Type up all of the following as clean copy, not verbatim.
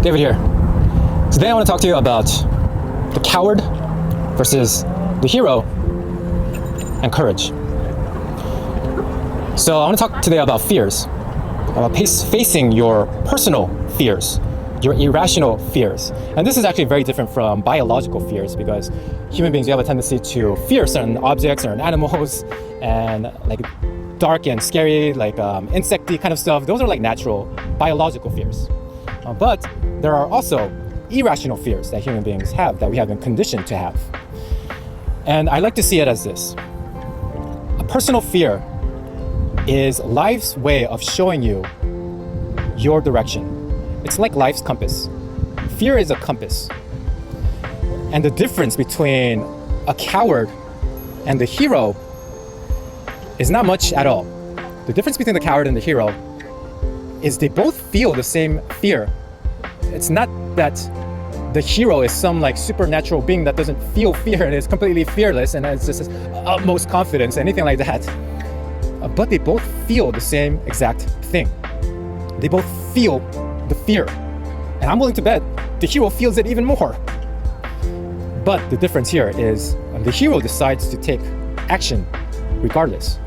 David here. Today I want to talk to you about the coward versus the hero and courage. So I want to talk today about fears, about facing your personal fears, your irrational fears. And this is actually very different from biological fears, because human beings, we have a tendency to fear certain objects, certain animals, and like dark and scary, like insecty kind of stuff. Those are like natural biological fears. But there are also irrational fears that human beings have, that we have been conditioned to have. And I like to see it as this. A personal fear is life's way of showing you your direction. It's like life's compass. Fear is a compass. And the difference between a coward and the hero is not much at all. The difference between the coward and the hero is they both feel the same fear. It's not that the hero is some like supernatural being that doesn't feel fear and is completely fearless and has just utmost confidence, anything like that. But they both feel the same exact thing. They both feel the fear. And I'm willing to bet the hero feels it even more. But the difference here is the hero decides to take action regardless.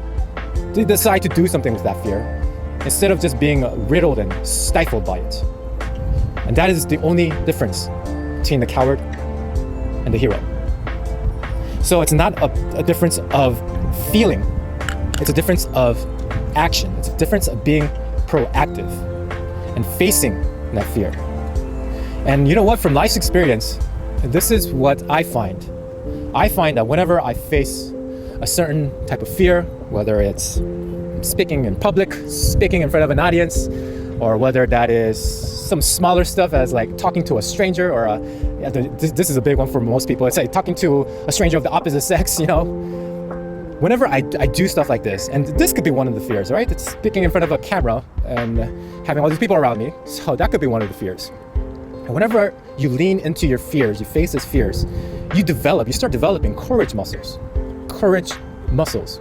They decide to do something with that fear instead of just being riddled and stifled by it. And that is the only difference between the coward and the hero. So it's not a difference of feeling. It's a difference of action. It's a difference of being proactive and facing that fear. And you know what? From life's experience, this is what I find. I find that whenever I face a certain type of fear, whether it's speaking in public, speaking in front of an audience, or whether that is some smaller stuff as like talking to a stranger, or this is a big one for most people. It's like talking to a stranger of the opposite sex, you know. Whenever I do stuff like this, and this could be one of the fears, right? It's speaking in front of a camera and having all these people around me. So that could be one of the fears. And whenever you lean into your fears, you face these fears, you start developing courage muscles. Courage muscles.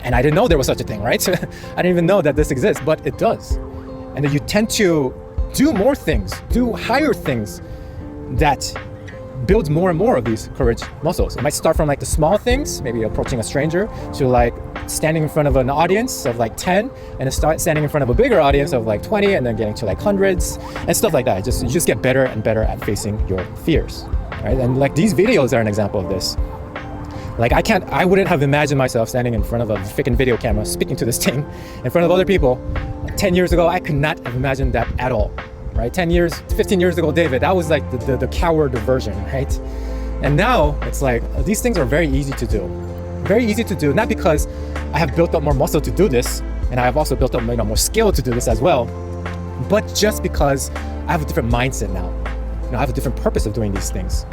And I didn't know there was such a thing, right? I didn't even know that this exists, but it does. And then you tend to do more things, do higher things that builds more and more of these courage muscles. It might start from like the small things, maybe approaching a stranger, to like standing in front of an audience of like 10, and then start standing in front of a bigger audience of like 20, and then getting to like hundreds and stuff like that. You just get better and better at facing your fears, right? And like these videos are an example of this. Like I wouldn't have imagined myself standing in front of a freaking video camera, speaking to this thing in front of other people. 10 years ago, I could not have imagined that at all. Right? 15 years ago, David, that was like the coward version, right? And now it's like, these things are very easy to do. Very easy to do, not because I have built up more muscle to do this, and I have also built up more skill to do this as well, but just because I have a different mindset now. I have a different purpose of doing these things,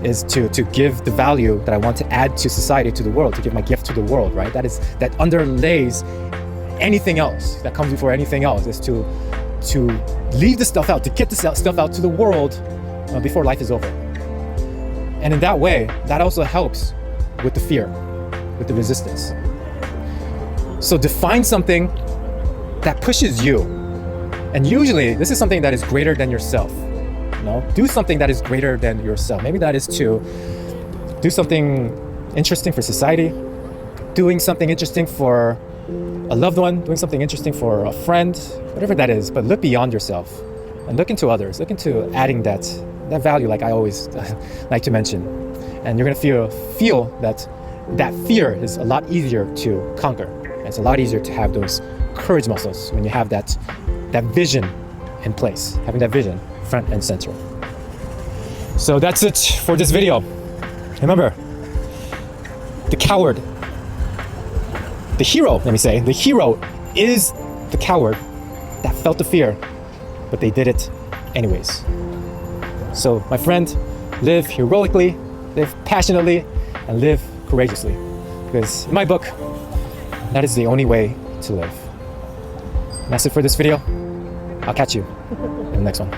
is to give the value that I want to add to society, to the world, to give my gift to the world, right? That underlays anything else, that comes before anything else, is to leave the stuff out, to get the stuff out to the world before life is over. And in that way, that also helps with the fear, with the resistance. So define something that pushes you. And usually this is something that is greater than yourself. Do something that is greater than yourself. Maybe that is to do something interesting for society, doing something interesting for a loved one, doing something interesting for a friend, whatever that is. But look beyond yourself and look into others. Look into adding that value, like I always like to mention. And you're gonna feel that fear is a lot easier to conquer. And it's a lot easier to have those courage muscles when you have that vision in place, having that vision front and center. So that's it for this video. Remember, the hero is the coward that felt the fear, but they did it anyways. So my friend, live heroically, live passionately, and live courageously. Because in my book, that is the only way to live. And that's it for this video. I'll catch you in the next one.